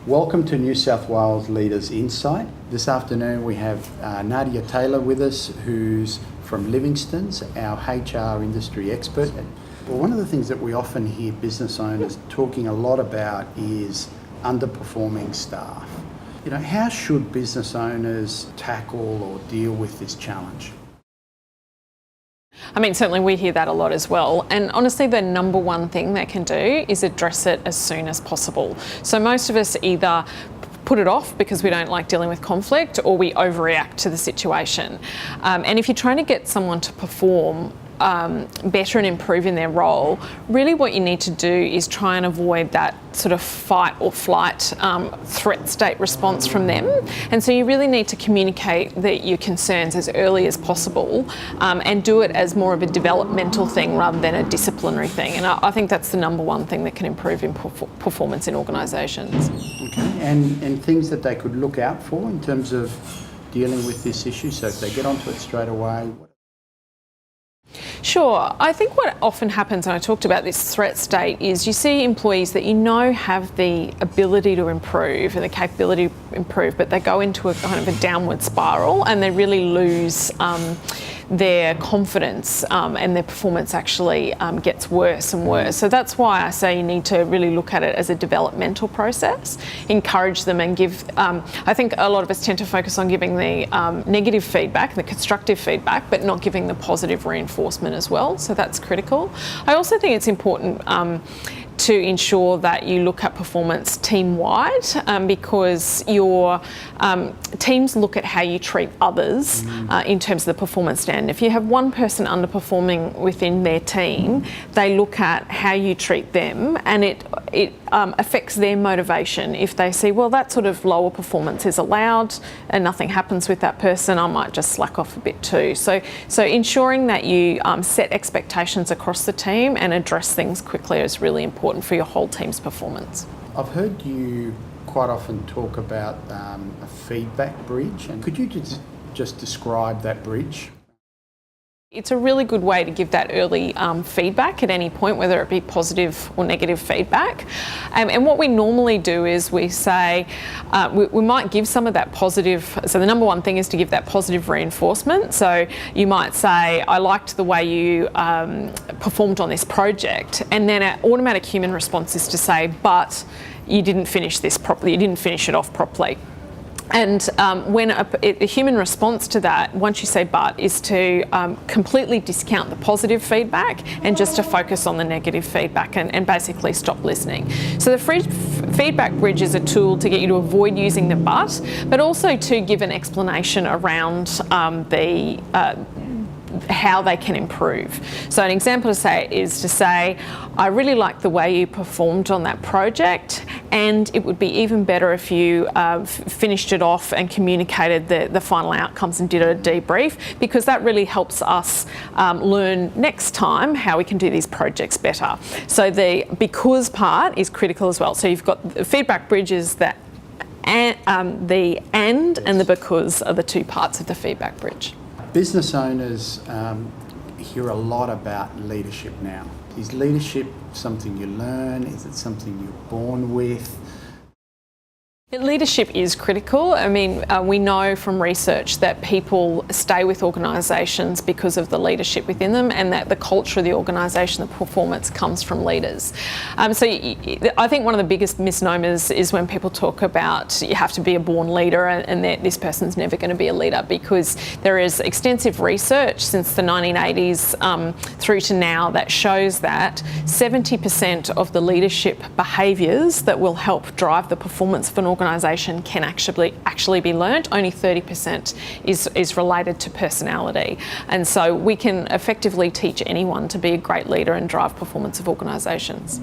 Welcome to New South Wales Leaders Insight. This afternoon we have Nadia Taylor with us, who's from Livingstones, our HR industry expert. Well, one of the things that we often hear business owners talking a lot about is underperforming staff. How should business owners tackle or deal with this challenge? Certainly we hear that a lot as well. And honestly, the number one thing they can do is address it as soon as possible. So most of us either put it off because we don't like dealing with conflict, or we overreact to the situation. And if you're trying to get someone to perform better and improve in their role, really what you need to do is try and avoid that sort of fight or flight threat state response from them. And so you really need to communicate your concerns as early as possible and do it as more of a developmental thing rather than a disciplinary thing. And I think that's the number one thing that can improve in performance in organisations. Okay, and things that they could look out for in terms of dealing with this issue, so if they get onto it straight away. Sure. I think what often happens, and I talked about this threat state, is you see employees that have the ability to improve and the capability to improve, but they go into a kind of a downward spiral and they really lose their confidence and their performance actually gets worse and worse. So that's why I say you need to really look at it as a developmental process, encourage them and give, I think a lot of us tend to focus on giving the negative feedback, the constructive feedback, but not giving the positive reinforcement as well. So that's critical. I also think it's important to ensure that you look at performance team-wide because your teams look at how you treat others in terms of the performance stand. If you have one person underperforming within their team, they look at how you treat them, and it affects their motivation. If they see, well, that sort of lower performance is allowed and nothing happens with that person, I might just slack off a bit too. So ensuring that you set expectations across the team and address things quickly is really important for your whole team's performance. I've heard you quite often talk about a feedback bridge, and could you just describe that bridge? It's a really good way to give that early feedback at any point, whether it be positive or negative feedback. And what we normally do is we say, we might give some of that positive, so the number one thing is to give that positive reinforcement. So you might say, I liked the way you performed on this project. And then an automatic human response is to say, but you didn't finish this properly, you didn't finish it off properly. And when a human response to that, once you say but, is to completely discount the positive feedback and just to focus on the negative feedback and basically stop listening. So the feedback bridge is a tool to get you to avoid using the but also to give an explanation around how they can improve. So an example is to say, I really like the way you performed on that project, and it would be even better if you finished it off and communicated the final outcomes and did a debrief, because that really helps us learn next time how we can do these projects better. So the because part is critical as well. So you've got the feedback bridges that and the because are the two parts of the feedback bridge. Business owners hear a lot about leadership now. Is leadership something you learn? Is it something you're born with? Leadership is critical. We know from research that people stay with organisations because of the leadership within them, and that the culture of the organisation, the performance, comes from leaders. So I think one of the biggest misnomers is when people talk about you have to be a born leader and that this person's never going to be a leader, because there is extensive research since the 1980s through to now that shows that 70% of the leadership behaviours that will help drive the performance of an organisation can actually be learnt. Only 30% is related to personality. And so we can effectively teach anyone to be a great leader and drive performance of organisations.